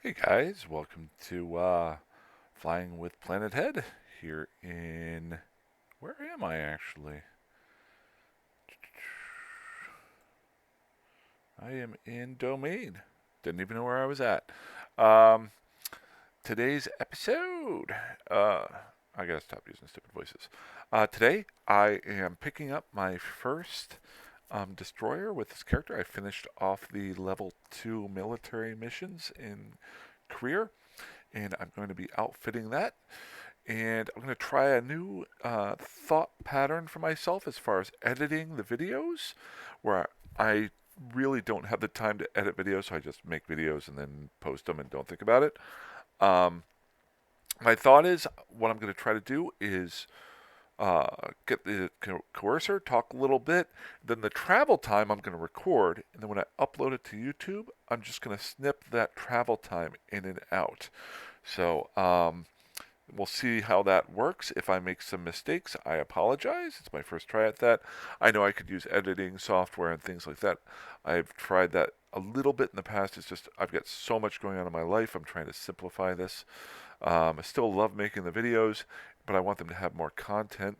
Hey guys, welcome to Flying with Planethead here in. Where am I actually? I am in Domain. Didn't even know where I was at. Um, Today's episode. Uh, I gotta stop using stupid voices. Today I am picking up my first Destroyer with this character. I finished off the level 2 military missions in career, and I'm going to be outfitting that. And I'm going to try a new thought pattern for myself as far as editing the videos, where I really don't have the time to edit videos, so I just make videos and then post them and don't think about it. Um, my thought is what I'm going to try to do is get the coercer, talk a little bit, then the travel time I'm going to record, and then when I upload it to YouTube, I'm just going to snip that travel time in and out. So, we'll see how that works. If I make some mistakes, I apologize. It's my first try at that. I know I could use editing software and things like that. I've tried that a little bit in the past. It's just I've got so much going on in my life. I'm trying to simplify this. I still love making the videos, but I want them to have more content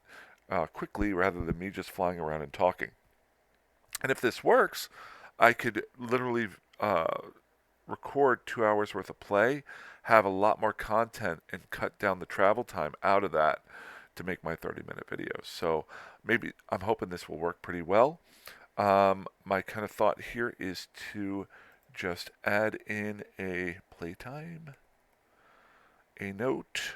quickly rather than me just flying around and talking. And if this works, I could literally record 2 hours worth of play, have a lot more content, and cut down the travel time out of that to make my 30-minute videos. So maybe I'm hoping this will work pretty well. My kind of thought here is to just add in a playtime, a note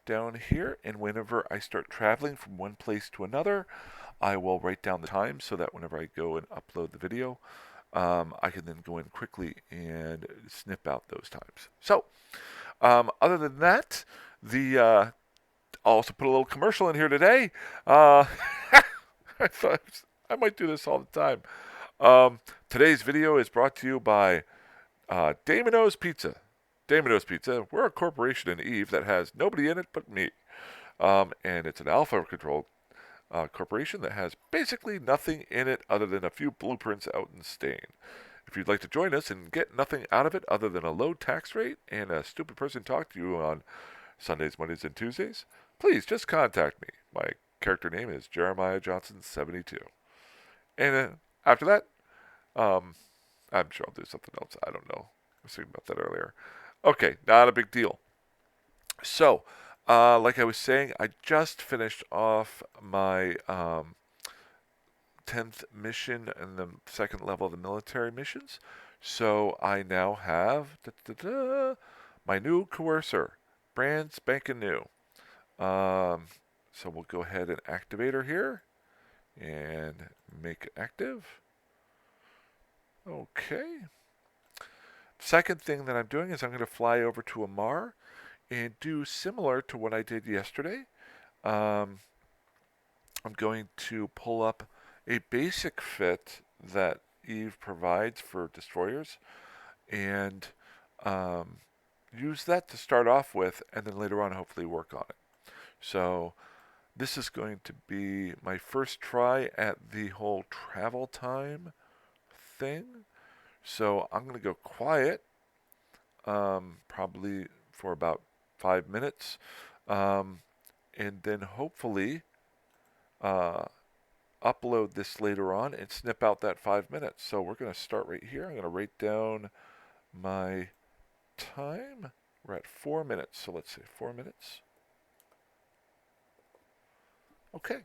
down here, and whenever I start traveling from one place to another, I will write down the time so that whenever I go and upload the video, I can then go in quickly and snip out those times. So, other than that, the I'll also put a little commercial in here today. I thought I might do this all the time. Today's video is brought to you by Daemono's Pizza. Daemono's Pizza. We're a corporation in Eve that has nobody in it but me. And it's an alpha controlled corporation that has basically nothing in it other than a few blueprints out in Stain. If you'd like to join us and get nothing out of it other than a low tax rate and a stupid person talk to you on Sundays, Mondays, and Tuesdays, please just contact me. My character name is Jeremiah Johnson 72. And after that, um, I'm sure I'll do something else. I don't know. I was thinking about that earlier. Okay, not a big deal. So, like I was saying, I just finished off my 10th mission and the second level of the military missions. So I now have my new coercer, brand spanking new. Um, so we'll go ahead and activate her here and make it active. Okay. Second thing that I'm doing is I'm going to fly over to Amarr and do similar to what I did yesterday. Um, I'm going to pull up a basic fit that Eve provides for destroyers and um, use that to start off with, and then later on hopefully work on it. So this is going to be my first try at the whole travel time thing. So I'm going to go quiet, probably for about 5 minutes, um, and then hopefully uh, upload this later on and snip out that 5 minutes. So we're going to start right here. I'm going to write down my time. We're at 4 minutes. So let's say 4 minutes. Okay.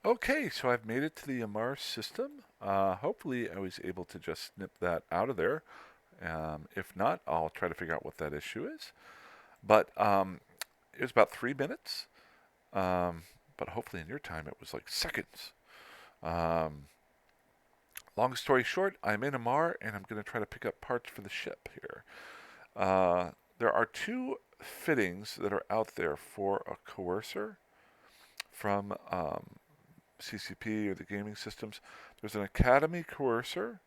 Okay, so I've made it to the Amarr system. Hopefully I was able to just snip that out of there. If not, I'll try to figure out what that issue is. But it was about 3 minutes. Um, but hopefully in your time it was like seconds. Um, Long story short, I'm in Amarr and I'm going to try to pick up parts for the ship here. There are two fittings that are out there for a coercer from CCP or the gaming systems. There's an Academy coercer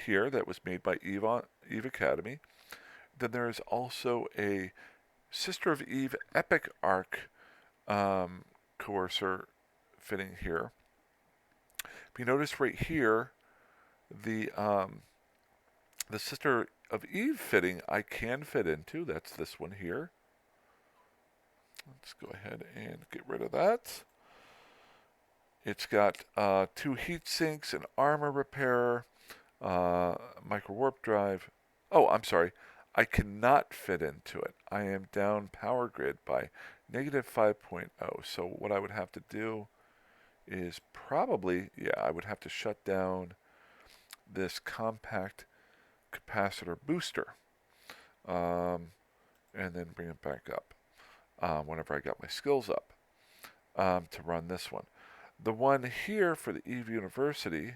here that was made by Eve Academy. Then there is also a Sister of Eve Epic Arc coercer fitting here If you notice right here, the Sister of Eve fitting I can fit into. That's this one here. Let's go ahead and get rid of that. It's got 2 heat sinks, an armor repairer, micro warp drive. Oh, I'm sorry. I cannot fit into it. I am down power grid by negative 5.0. So what I would have to do is probably, yeah, I would have to shut down this compact capacitor booster and then bring it back up whenever I got my skills up to run this one. The one here for the Eve University,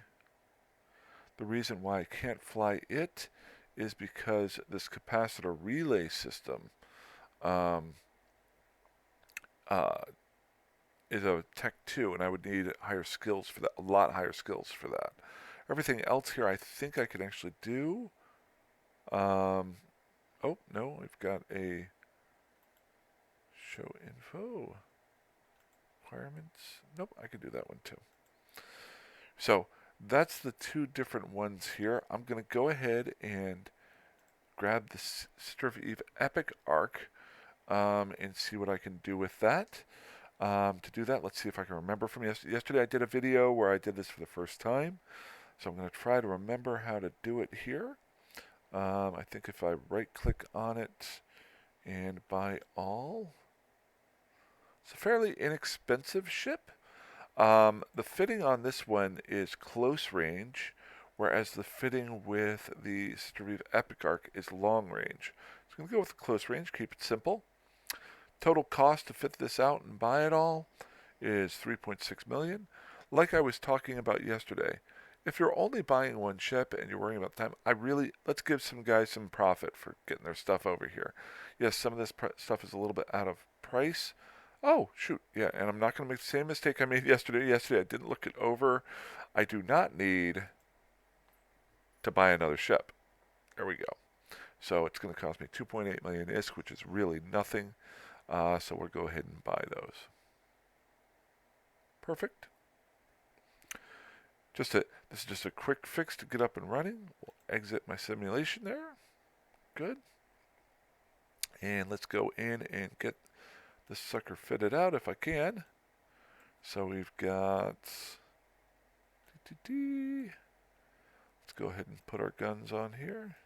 the reason why I can't fly it is because this capacitor relay system is a Tech 2, and I would need higher skills for that, a lot higher skills for that. Everything else here I think I can actually do. Oh, no, I've got a show info. Requirements. Nope, I could do that one too. So that's the 2 different ones here. I'm going to go ahead and grab the Sister of Eve Epic Arc and see what I can do with that. To do that, let's see if I can remember from yesterday. I did a video where I did this for the first time. So I'm going to try to remember how to do it here. I think if I right-click on it and buy all, it's a fairly inexpensive ship. The fitting on this one is close range, whereas the fitting with the Sister of Eve Epic Arc is long range. So I'm going to go with the close range, keep it simple. Total cost to fit this out and buy it all is $3.6 million. Like I was talking about yesterday, if you're only buying one ship and you're worrying about time, let's give some guys some profit for getting their stuff over here. Yes, some of this stuff is a little bit out of price. Oh, shoot, yeah, and I'm not going to make the same mistake I made yesterday. Yesterday I didn't look it over. I do not need to buy another ship. There we go. So it's going to cost me 2.8 million ISK, which is really nothing. So we'll go ahead and buy those. Perfect. This is just a quick fix to get up and running. We'll exit my simulation there. Good. And let's go in and get this sucker fitted out if I can. So we've got... Let's go ahead and put our guns on here.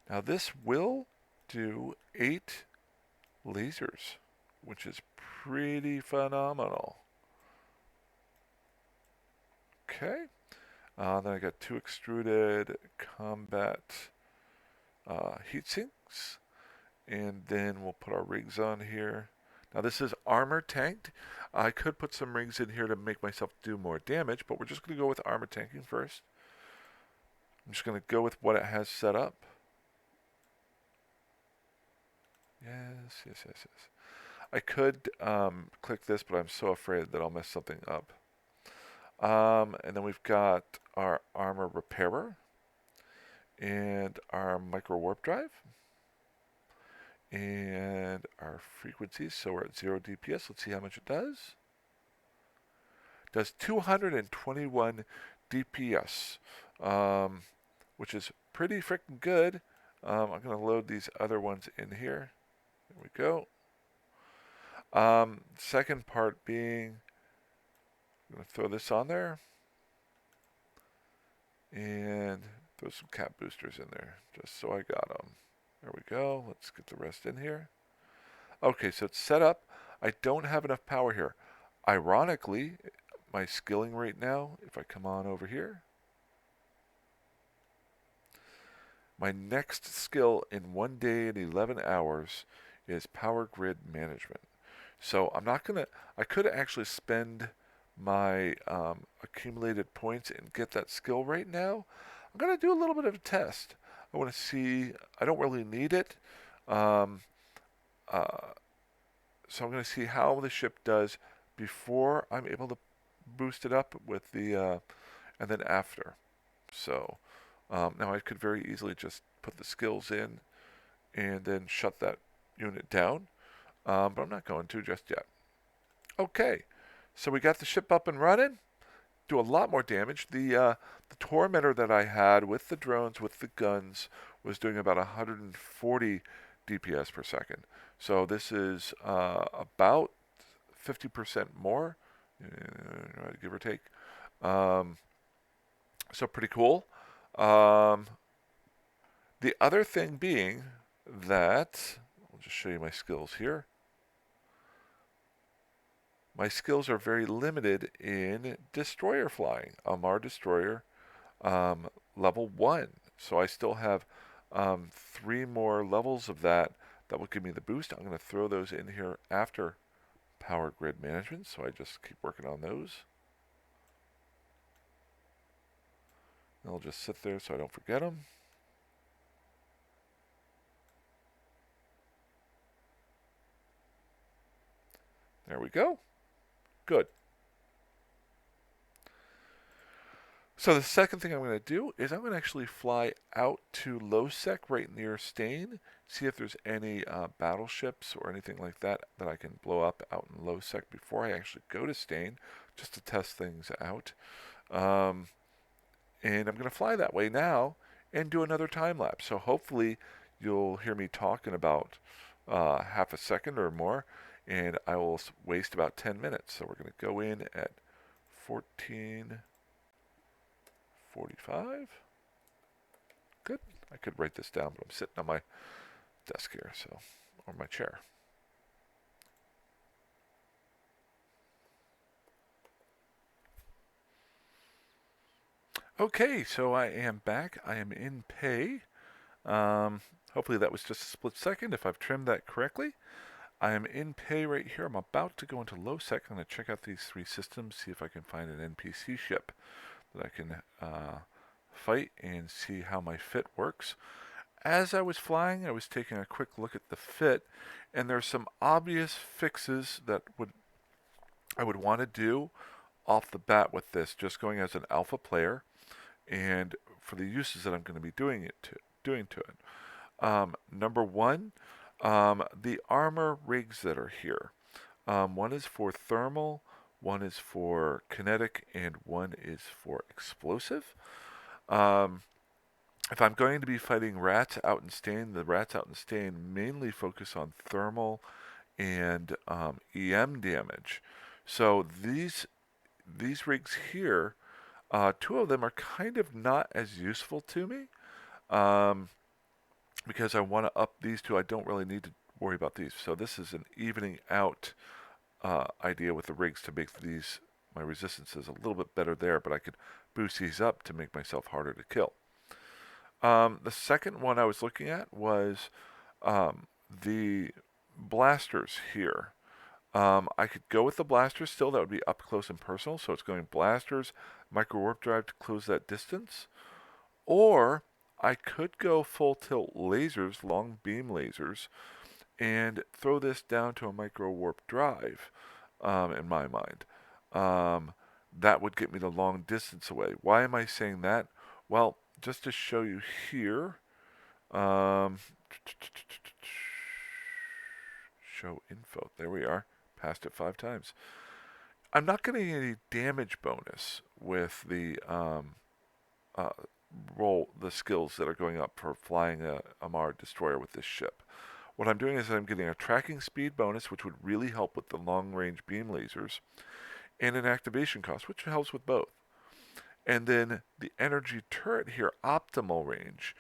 Now this will do 8 lasers, which is pretty phenomenal. Okay. Then I got 2 extruded combat heat sinks. And then we'll put our rigs on here. Now this is armor tanked. I could put some rigs in here to make myself do more damage, but we're just going to go with armor tanking first. I'm just going to go with what it has set up. Yes. I could click this, but I'm so afraid that I'll mess something up. And then we've got our armor repairer and our micro warp drive and our frequencies. So we're at 0 DPS. Let's see how much it does. It does 221 DPS, which is pretty freaking good. I'm going to load these other ones in here. There we go. Second part being, I'm going to throw this on there and throw some cap boosters in there just so I got them. There we go. Let's get the rest in here. Okay, so it's set up. I don't have enough power here. Ironically, my skilling rate now, if I come on over here, my next skill in 1 day and 11 hours is power grid management. So I'm not going to, I could actually spend my accumulated points and get that skill right now. I'm going to do a little bit of a test. I want to see, I don't really need it. So I'm going to see how the ship does before I'm able to boost it up with the, and then after. So now I could very easily just put the skills in and then shut that unit down. But I'm not going to just yet. Okay, so we got the ship up and running. do a lot more damage. The tormentor that I had with the drones, with the guns, was doing about 140 DPS per second. So this is about 50% more, give or take. Um, so pretty cool. Um, the other thing being that, I'll just show you my skills here. My skills are very limited in Destroyer flying. Amarr Destroyer, level 1. So I still have 3 more levels of that that will give me the boost. I'm going to throw those in here after power grid management, so I just keep working on those. They'll just sit there so I don't forget them. There we go. Good. So the second thing I'm going to do is I'm going to actually fly out to low sec right near Stain, see if there's any battleships or anything like that that I can blow up out in low sec before I actually go to Stain, just to test things out. And I'm going to fly that way now and do another time lapse. So hopefully you'll hear me talking about half a second or more, and I will waste about 10 minutes. So we're going to go in at 14:45. Good. I could write this down, but I'm sitting on my desk here, so, or my chair. Okay, so I am back. I am in pay. Hopefully that was just a split second if I've trimmed that correctly. I am in pay right here. I'm about to go into low sec. I'm going to check out these 3 systems, see if I can find an NPC ship that I can fight and see how my fit works. As I was flying, I was taking a quick look at the fit, and there's some obvious fixes that I would want to do off the bat with this, just going as an alpha player, and for the uses that I'm going to be doing to it. Number one, the armor rigs that are here. One is for thermal, one is for kinetic, and one is for explosive. If I'm going to be fighting rats out in Stain, the rats out in Stain mainly focus on thermal and EM damage. So these rigs here, 2 of them are kind of not as useful to me, because I want to up these 2. I don't really need to worry about these. So this is an evening out idea with the rigs to make my resistances a little bit better there, but I could boost these up to make myself harder to kill. The second one I was looking at was the blasters here. I could go with the blasters still. That would be up close and personal. So it's going blasters, micro warp drive to close that distance. Or I could go full tilt lasers, long beam lasers, and throw this down to a micro warp drive, in my mind. That would get me the long distance away. Why am I saying that? Well, just to show you here, show info. There we are. Passed it 5 times. I'm not getting any damage bonus with the the skills that are going up for flying a Amarr Destroyer with this ship. What I'm doing is I'm getting a tracking speed bonus, which would really help with the long-range beam lasers, and an activation cost, which helps with both. And then the energy turret here, optimal range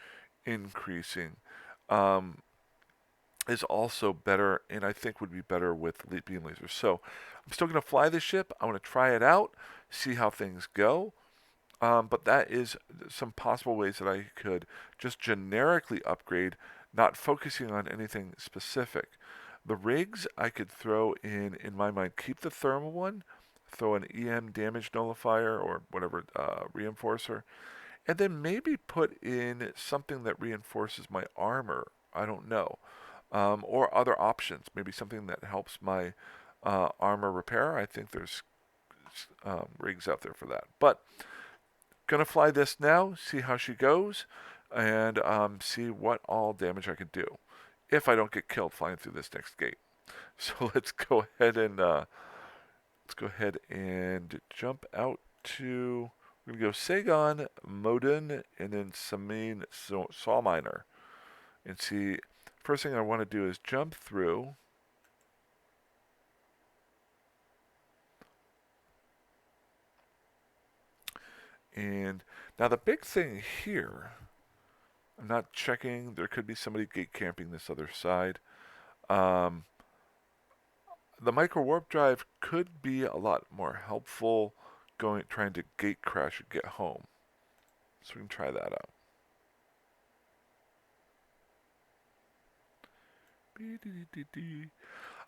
increasing, is also better, and I think would be better with beam lasers. So I'm still going to fly this ship. I want to try it out, see how things go. But that is some possible ways that I could just generically upgrade, not focusing on anything specific. The rigs I could throw in my mind, keep the thermal one, throw an EM damage nullifier or whatever reinforcer, and then maybe put in something that reinforces my armor. I don't know. Or other options, maybe something that helps my armor repair. I think there's rigs out there for that. But gonna fly this now, see how she goes, and see what all damage I can do if I don't get killed flying through this next gate. So let's go ahead and jump out to, we're going to go Sagon, Modin, and then Samin, Saw Miner. And see, first thing I want to do is jump through. And now the big thing here, I'm not checking, there could be somebody gate camping this other side. The micro warp drive could be a lot more helpful trying to gate crash and get home. So we can try that out.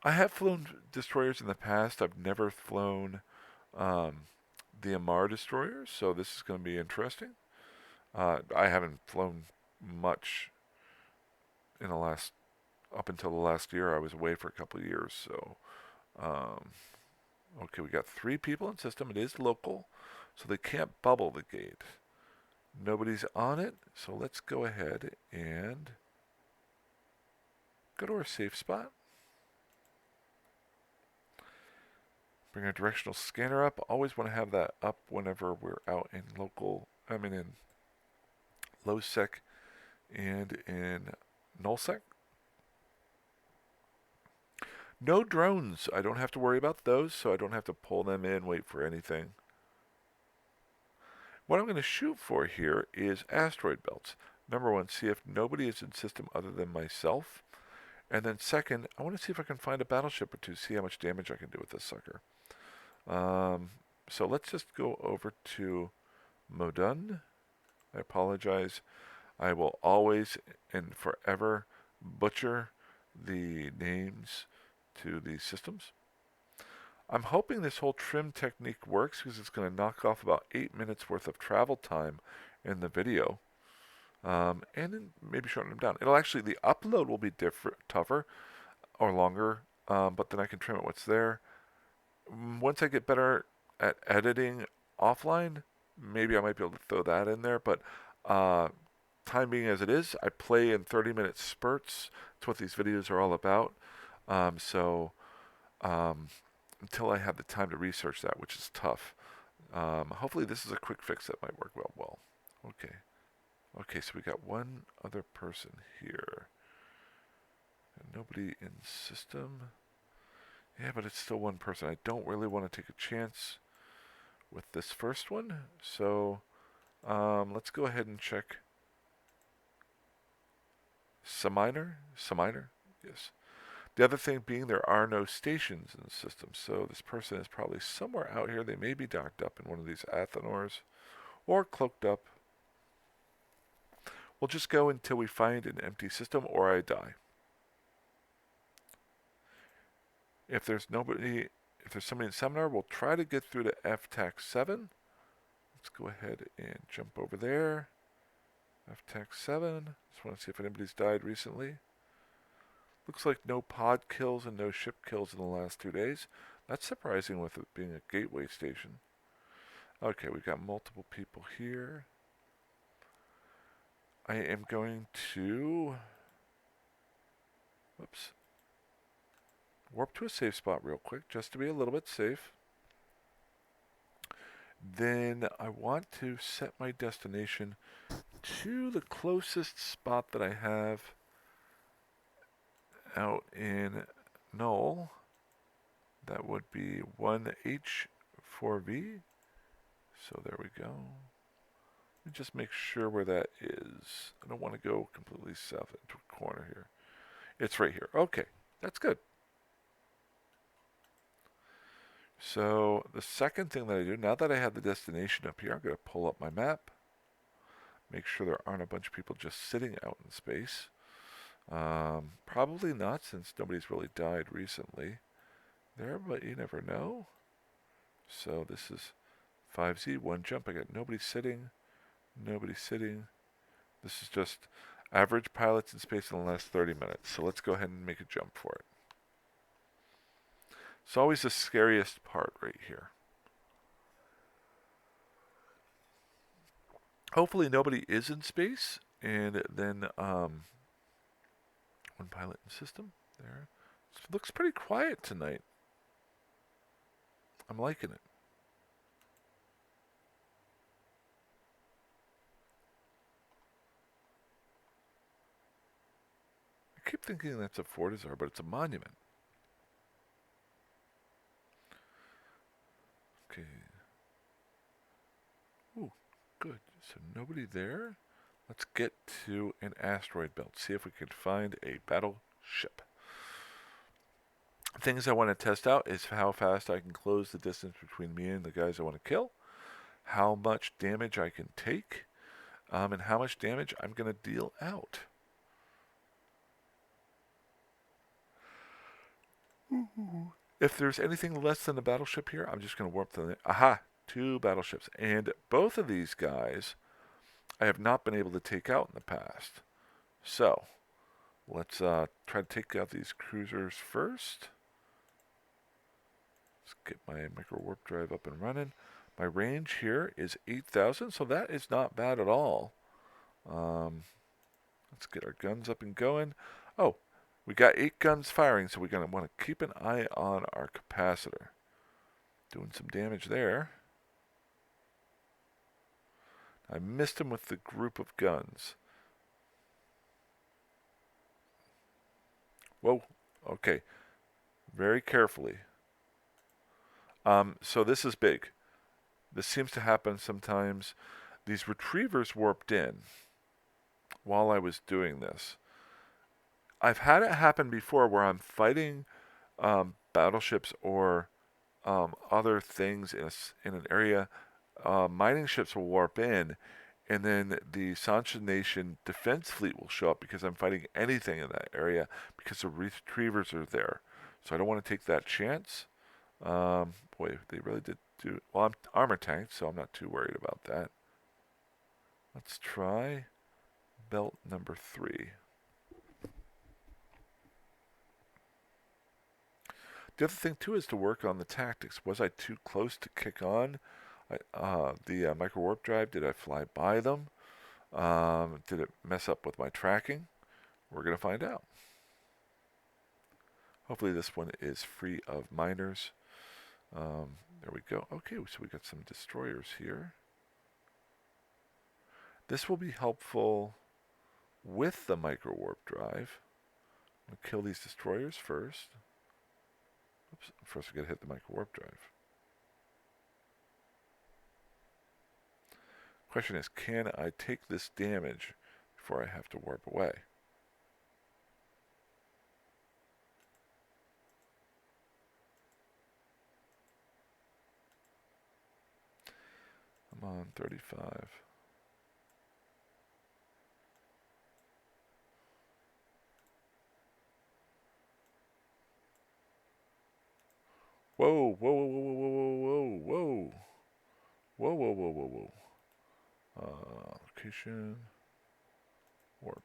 I have flown destroyers in the past. I've never flown the Amarr destroyers, so this is going to be interesting. I haven't flown much in the last, up until the last year. I was away for a couple of years, so okay, we got 3 people in system. It is local, so they can't bubble the gate. Nobody's on it, so let's go ahead and go to our safe spot. Bring our directional scanner up. Always want to have that up whenever we're out in in low sec and in null sec. No drones. I don't have to worry about those, so I don't have to pull them in, wait for anything. What I'm going to shoot for here is asteroid belts. Number 1, see if nobody is in system other than myself. And then second, I want to see if I can find a battleship or 2, see how much damage I can do with this sucker. So let's just go over to Modun. I apologize. I will always and forever butcher the names to these systems. I'm hoping this whole trim technique works because it's going to knock off about 8 minutes worth of travel time in the video. And then maybe shorten them down. It'll actually, the upload will be tougher or longer, but then I can trim it what's there. Once I get better at editing offline, maybe I might be able to throw that in there, but time being as it is, I play in 30-minute spurts. That's what these videos are all about. Until I have the time to research that, which is tough. Hopefully this is a quick fix that might work well. Okay, so we got one other person here. And nobody in system. Yeah, but it's still one person. I don't really want to take a chance with this first one. So let's go ahead and check Saminer. Yes. The other thing being there are no stations in the system, so this person is probably somewhere out here. They may be docked up in one of these Athenors or cloaked up. We'll just go until we find an empty system or I die. If there's somebody in Seminar, we'll try to get through to FTAC 7. Let's go ahead and jump over there. FTAC 7. Just want to see if anybody's died recently. Looks like no pod kills and no ship kills in the last 2 days. That's surprising with it being a gateway station. Okay, we've got multiple people here. I am going to warp to a safe spot real quick, just to be a little bit safe. Then I want to set my destination to the closest spot that I have out in Null. That would be 1H4V. So there we go. Let me just make sure where that is. I don't want to go completely south into a corner here. It's right here. Okay, that's good. So the second thing that I do, now that I have the destination up here, I'm going to pull up my map. Make sure there aren't a bunch of people just sitting out in space. Probably not, since nobody's really died recently there, but you never know. So this is 5Z, one jump. I got nobody sitting. This is just average pilots in space in the last 30 minutes. So let's go ahead and make a jump for it. It's always the scariest part right here. Hopefully nobody is in space, and then one pilot in system there. It looks pretty quiet tonight. I'm liking it. keep thinking that's a Fortizar, but it's a monument. Okay. Ooh, good. So nobody there? Let's get to an asteroid belt. See if we can find a battleship. Things I want to test out is how fast I can close the distance between me and the guys I want to kill, how much damage I can take, and how much damage I'm going to deal out. If there's anything less than a battleship here, I'm just going to warp them. Aha! 2 battleships. And both of these guys I have not been able to take out in the past. So, let's try to take out these cruisers first. Let's get my micro warp drive up and running. My range here is 8,000, so that is not bad at all. Let's get our guns up and going. Oh, we got 8 guns firing, so we're going to want to keep an eye on our capacitor. Doing some damage there. I missed him with the group of guns. Whoa, okay. Very carefully. So this is big. This seems to happen sometimes. These retrievers warped in while I was doing this. I've had it happen before where I'm fighting battleships or other things in an area. Mining ships will warp in, and then the Sancha Nation defense fleet will show up because I'm fighting anything in that area because the retrievers are there. So I don't want to take that chance. Boy, they really did do... Well, I'm armor tanked, so I'm not too worried about that. Let's try belt number 3. The other thing, too, is to work on the tactics. Was I too close to kick on the micro warp drive? Did I fly by them? Did it mess up with my tracking? We're going to find out. Hopefully this one is free of miners. There we go. Okay, so we got some destroyers here. This will be helpful with the micro warp drive. I'm going to kill these destroyers first. Oops, first we got to hit the micro warp drive. Question is, can I take this damage before I have to warp away? I'm on 35. Whoa, whoa, whoa, whoa, whoa, whoa, whoa, whoa, whoa, whoa, whoa, whoa. Location, warp.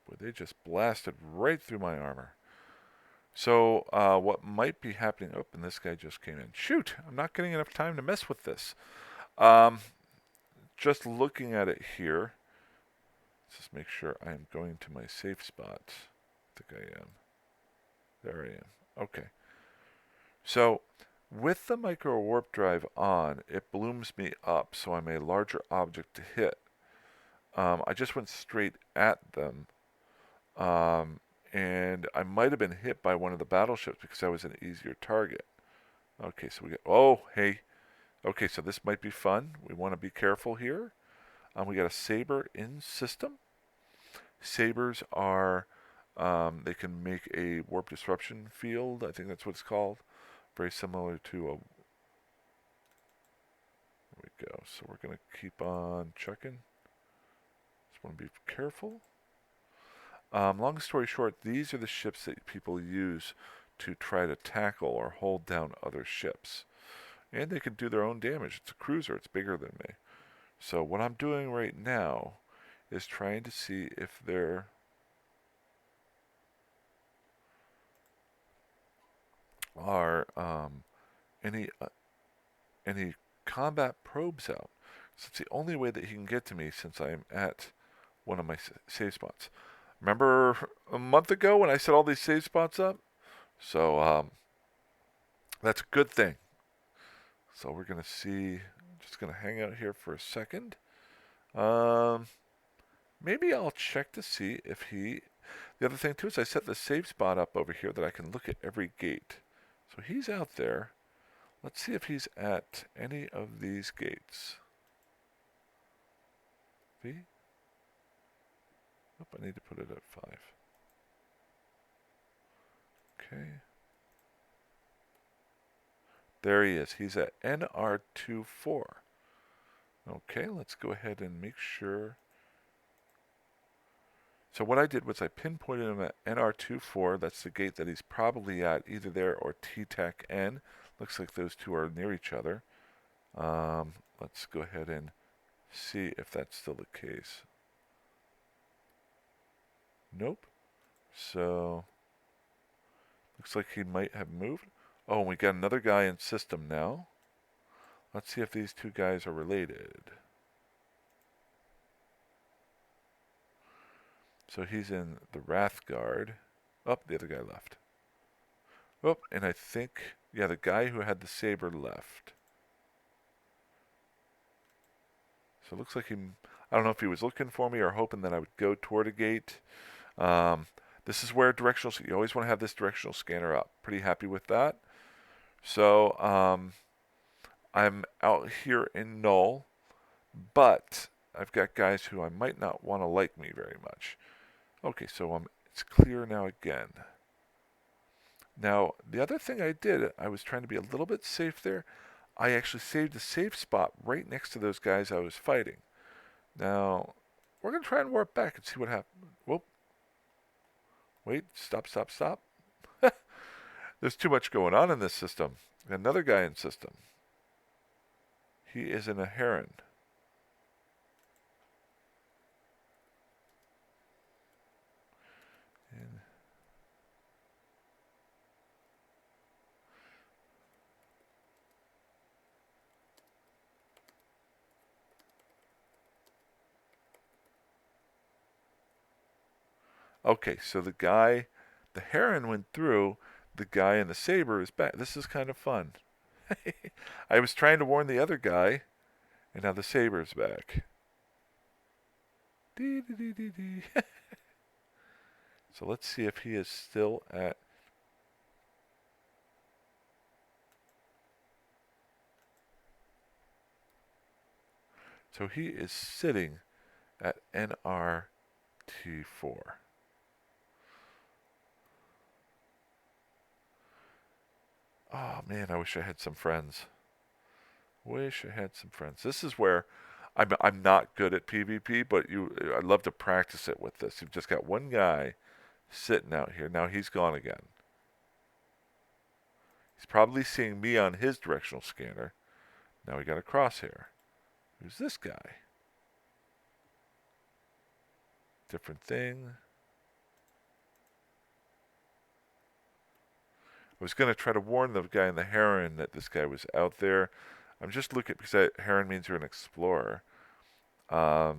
Boy, they just blasted right through my armor. So what might be happening... Oh, and this guy just came in. Shoot! I'm not getting enough time to mess with this. Just looking at it here. Let's just make sure I am going to my safe spot. I think I am. There I am. Okay. So with the micro warp drive on, it blooms me up, so I'm a larger object to hit. I just went straight at them. And I might have been hit by one of the battleships because I was an easier target. Okay, so we got... Oh, hey. Okay, so this might be fun. We want to be careful here. We got a saber in system. Sabers are... they can make a warp disruption field. I think that's what it's called. Very similar to a... There we go. So we're going to keep on checking. Just want to be careful. Long story short, these are the ships that people use to try to tackle or hold down other ships. And they can do their own damage. It's a cruiser. It's bigger than me. So what I'm doing right now is trying to see if there are any combat probes out. So it's the only way that he can get to me since I'm at one of my save spots. Remember a month ago when I set all these save spots up? So that's a good thing. So we're going to see, just going to hang out here for a second. Maybe I'll check to see if he... The other thing, too, is I set the save spot up over here that I can look at every gate. So he's out there. Let's see if he's at any of these gates. V? Oh, I need to put it at 5. Okay. There he is. He's at NR24. Okay, let's go ahead and make sure. So what I did was I pinpointed him at NR24. That's the gate that he's probably at, either there or T-Tech-N. Looks like those two are near each other. Let's go ahead and see if that's still the case. Nope. So, looks like he might have moved. Oh, we got another guy in system now. Let's see if these two guys are related. So he's in the Wrathguard. Oh, the other guy left. Oh, and I think, yeah, the guy who had the saber left. So it looks like I don't know if he was looking for me or hoping that I would go toward a gate. This is where you always want to have this directional scanner up. Pretty happy with that. So I'm out here in Null, but I've got guys who I might not want to like me very much. Okay, so it's clear now again. Now, the other thing I did, I was trying to be a little bit safe there. I actually saved a safe spot right next to those guys I was fighting. Now, we're going to try and warp back and see what happens. Whoop. Wait, stop. There's too much going on in this system. Another guy in system. He is in a heron. Okay, so the heron went through, the guy in the saber is back. This is kind of fun. I was trying to warn the other guy, and now the saber's back. Dee, dee, dee, dee. So let's see if he is still at... So he is sitting at NRT4. Oh man, I wish I had some friends. This is where I'm not good at PvP, but I'd love to practice it with this. You've just got one guy sitting out here. Now he's gone again. He's probably seeing me on his directional scanner. Now we got a crosshair. Who's this guy? Different thing. I was going to try to warn the guy in the heron that this guy was out there. I'm just looking, because heron means you're an explorer. I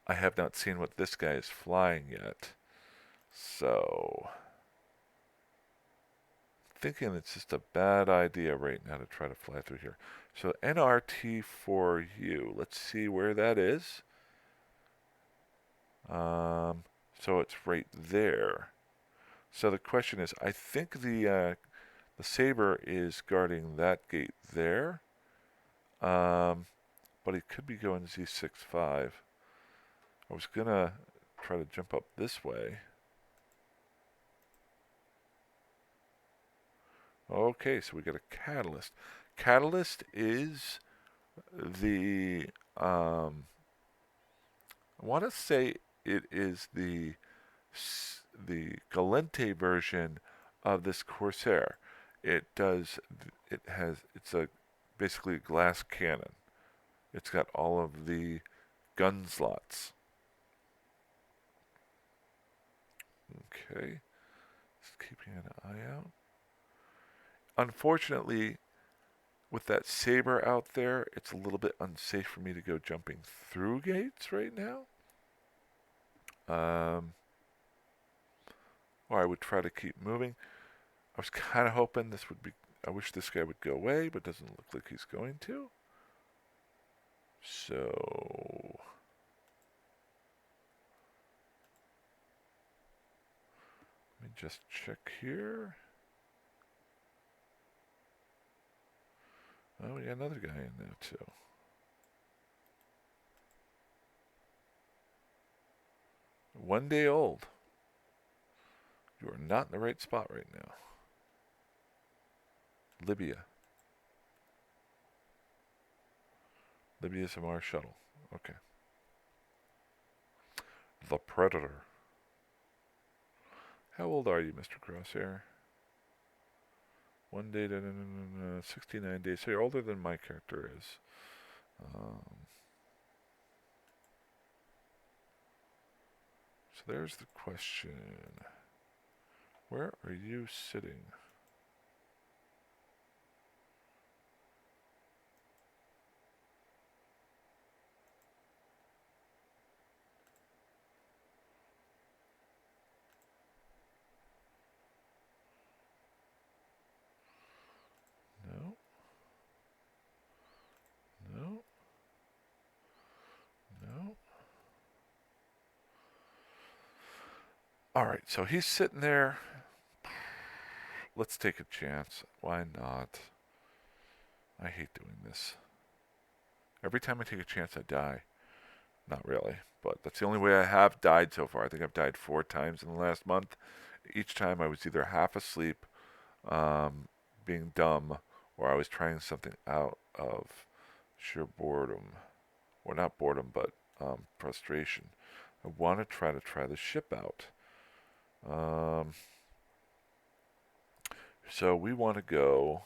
have not seen what this guy is flying yet. So, thinking it's just a bad idea right now to try to fly through here. So NRT4U, let's see where that is. So it's right there. So the question is, I think the saber is guarding that gate there. But he could be going Z65. I was going to try to jump up this way. Okay, so we got a catalyst. Catalyst is the, I want to say it is the Galente version of this Corsair. It's basically a glass cannon. It's got all of the gun slots. Okay, just keeping an eye out. Unfortunately, with that saber out there, it's a little bit unsafe for me to go jumping through gates right now. Or I would try to keep moving. I was kind of hoping this would be... I wish this guy would go away, but doesn't look like he's going to. So let me just check here. Oh, we got another guy in there too. One day old. You are not in the right spot right now. Libya. Libya's Amarr shuttle. Okay. The Predator. How old are you, Mr. Crosshair? 1 day to 69 days. So you're older than my character is. So there's the question. Where are you sitting? No. No. No. Alright, so he's sitting there. Let's take a chance. Why not? I hate doing this. Every time I take a chance, I die. Not really, but that's the only way I have died so far. I think I've died 4 times in the last month. Each time I was either half asleep, being dumb, or I was trying something out of sheer boredom. Or not boredom, but frustration. I want to try the ship out. So we want to go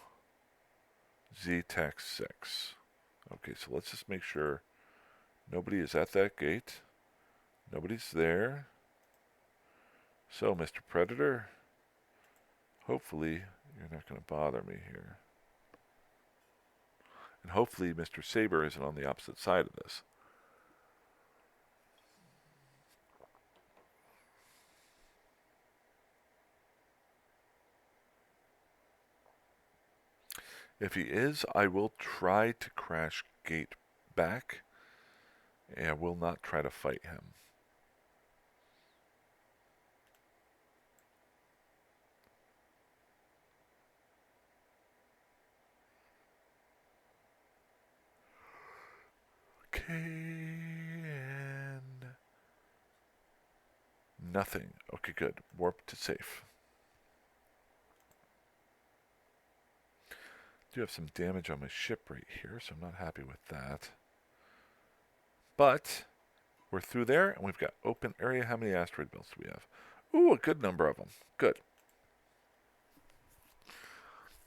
Z-Tech 6. Okay, so let's just make sure nobody is at that gate. Nobody's there. So, Mr. Predator, hopefully you're not going to bother me here. And hopefully Mr. Saber isn't on the opposite side of this. If he is, I will try to crash gate back, and I will not try to fight him. Okay, and nothing. Okay, good. Warp to safe. Do have some damage on my ship right here, so I'm not happy with that. But we're through there, and we've got open area. How many asteroid belts do we have? Ooh, a good number of them. Good.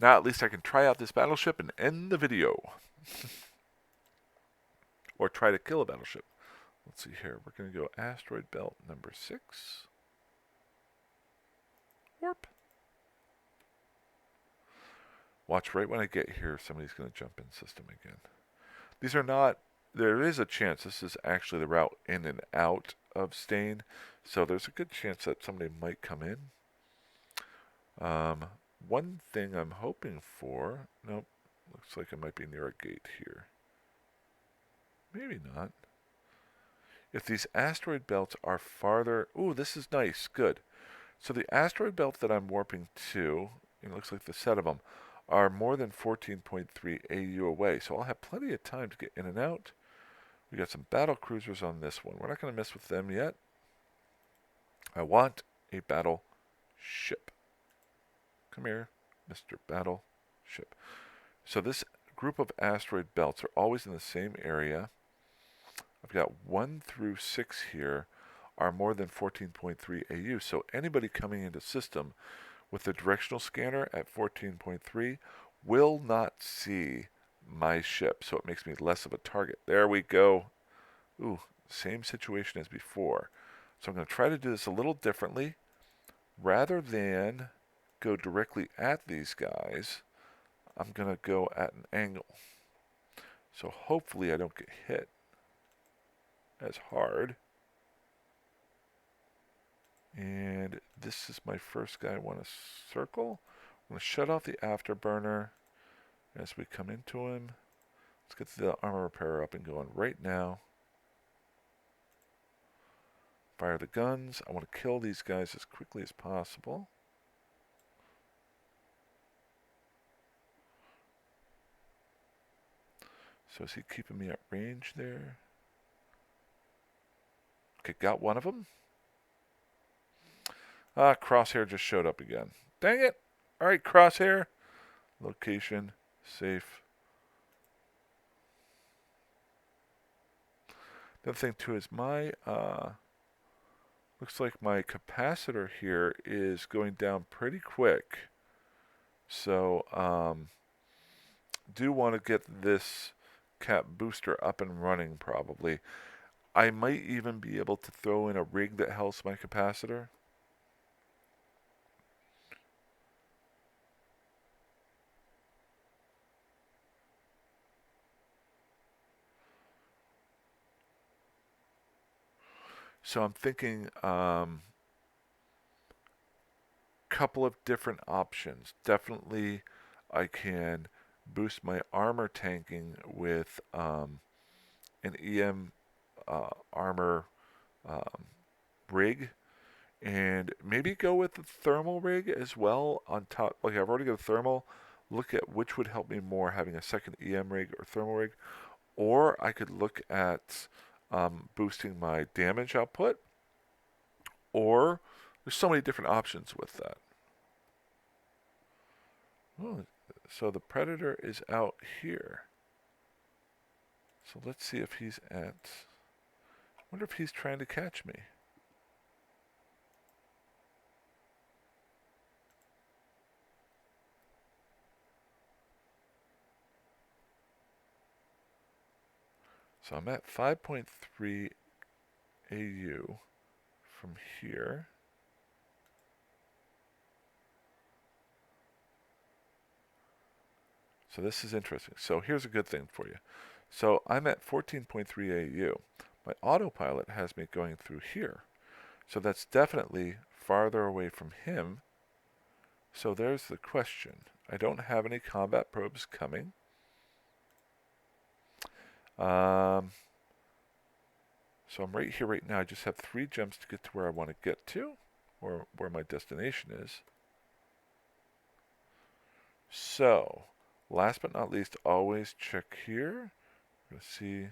Now at least I can try out this battleship and end the video. Or try to kill a battleship. Let's see here. We're going to go asteroid belt number 6. Warp. Watch, right when I get here, somebody's going to jump in system again. These are not... There is a chance this is actually the route in and out of Stain. So there's a good chance that somebody might come in. One thing I'm hoping for... Nope. Looks like it might be near a gate here. Maybe not. If these asteroid belts are farther... Ooh, this is nice. Good. So the asteroid belt that I'm warping to, it looks like the set of them, are more than 14.3 AU away. So I'll have plenty of time to get in and out. We got some battle cruisers on this one. We're not going to mess with them yet. I want a battle ship. Come here, Mr. Battleship. So this group of asteroid belts are always in the same area. I've got 1 through 6 here are more than 14.3 AU. So anybody coming into system with the directional scanner at 14.3 will not see my ship. So it makes me less of a target. There we go. Ooh, same situation as before. So I'm going to try to do this a little differently. Rather than go directly at these guys, I'm going to go at an angle. So hopefully I don't get hit as hard. And this is my first guy I want to circle. going to shut off the afterburner as we come into him. Let's get the armor repairer up and going right now. Fire the guns. I want to kill these guys as quickly as possible. So is he keeping me at range there? Okay, got one of them. Ah, Crosshair just showed up again. Dang it! Alright, Crosshair. Location. Safe. The other thing too is my looks like my capacitor here is going down pretty quick. So do want to get this cap booster up and running probably. I might even be able to throw in a rig that helps my capacitor. So I'm thinking couple of different options. Definitely I can boost my armor tanking with an EM armor rig, and maybe go with the thermal rig as well on top. Like I've already got a thermal. Look at which would help me more, having a second EM rig or thermal rig. Or I could look at boosting my damage output. Or there's so many different options with that. Oh, so the predator is out here. So let's see if he's at... I wonder if he's trying to catch me. So I'm at 5.3 AU from here. So this is interesting. So here's a good thing for you. So I'm at 14.3 AU. My autopilot has me going through here. So that's definitely farther away from him. So there's the question. I don't have any combat probes coming. So I'm right here right now. I just have 3 jumps to get to where I want to get to, or where my destination is. So, last but not least, always check here. We're going to see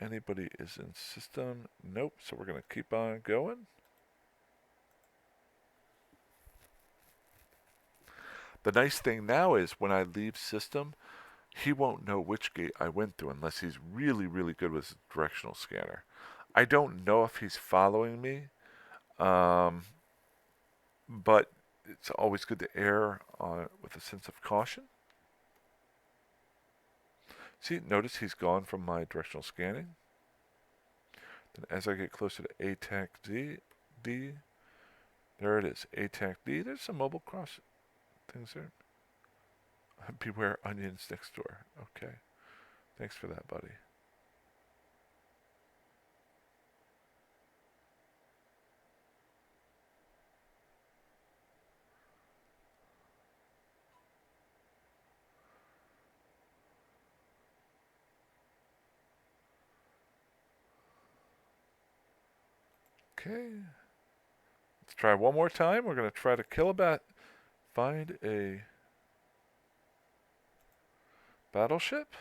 anybody is in system. Nope, so we're going to keep on going. The nice thing now is when I leave system, he won't know which gate I went through unless he's really, really good with his directional scanner. I don't know if he's following me, but it's always good to err with a sense of caution. See, notice he's gone from my directional scanning. Then as I get closer to ATAC D, there it is, ATAC D. There's some mobile cross things there. Beware onions next door. Okay. Thanks for that, buddy. Okay. Let's try one more time. We're going to try to kill a bat. Find a battleship.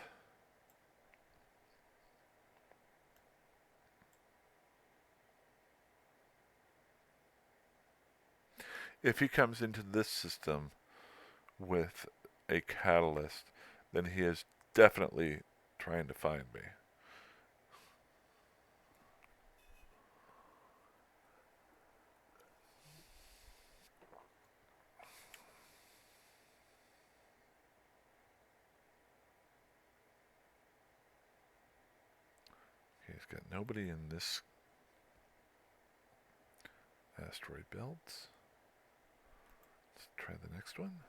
If he comes into this system with a catalyst, then he is definitely trying to find me. Okay, he's got nobody in this asteroid belt. Let's try the next one.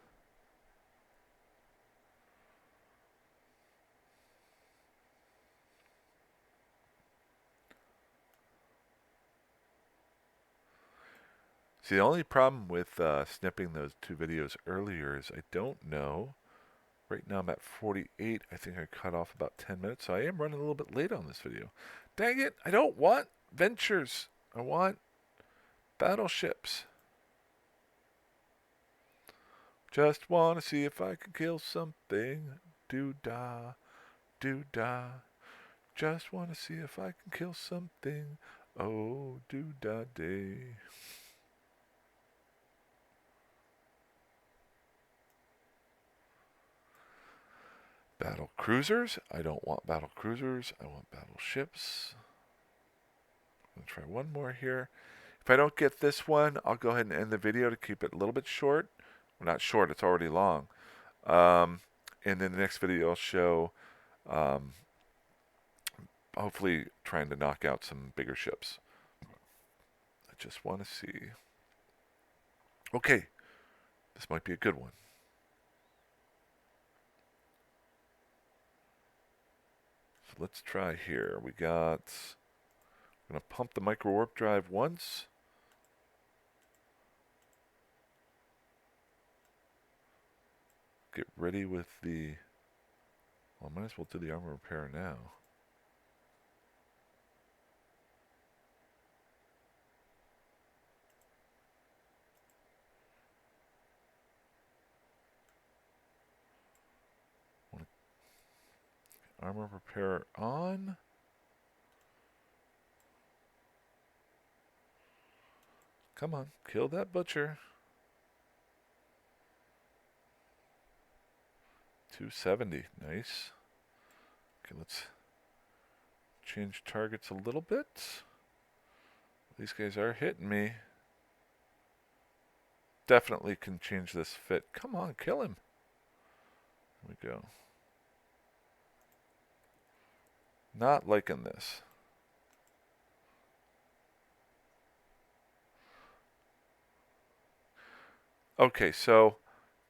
See, the only problem with snipping those two videos earlier is I don't know. Right now I'm at 48. I think I cut off about 10 minutes, so I am running a little bit late on this video. Dang it, I don't want ventures. I want battleships. Just want to see if I can kill something. Do-da, do-da. Just want to see if I can kill something. Oh, do-da-day. Battle cruisers? I don't want battle cruisers. I want battleships. I'm going to try one more here. If I don't get this one, I'll go ahead and end the video to keep it a little bit short. Well, not short, it's already long. And then the next video I'll show, hopefully trying to knock out some bigger ships. I just want to see. Okay, this might be a good one. So let's try here. I'm going to pump the micro warp drive once. Get ready with the... Well, I might as well do the armor repair now. Armor repair on. Come on, kill that butcher. 270, nice. Okay, let's change targets a little bit. These guys are hitting me. Definitely can change this fit. Come on, kill him. There we go. Not liking this. Okay, so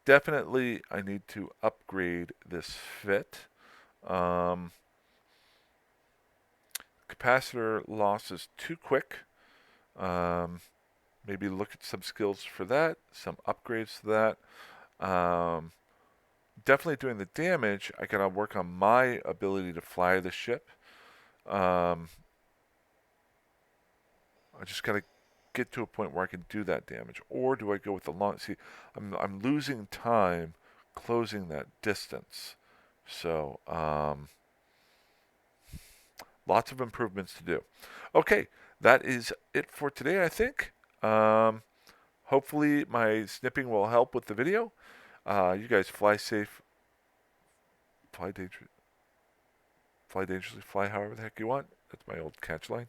definitely I need to upgrade this fit. Capacitor loss is too quick. Maybe look at some skills for that, some upgrades to that. Definitely doing the damage. I gotta work on my ability to fly the ship. I just gotta get to a point where I can do that damage, or do I go with the long? See, I'm losing time closing that distance, so lots of improvements to do. Okay, that is it for today, I think. Hopefully my snipping will help with the video. You guys fly safe, fly dangerously, fly however the heck you want. That's my old catch line.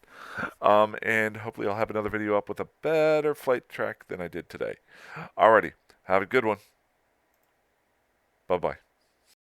And hopefully I'll have another video up with a better flight track than I did today. Alrighty, have a good one. Bye-bye.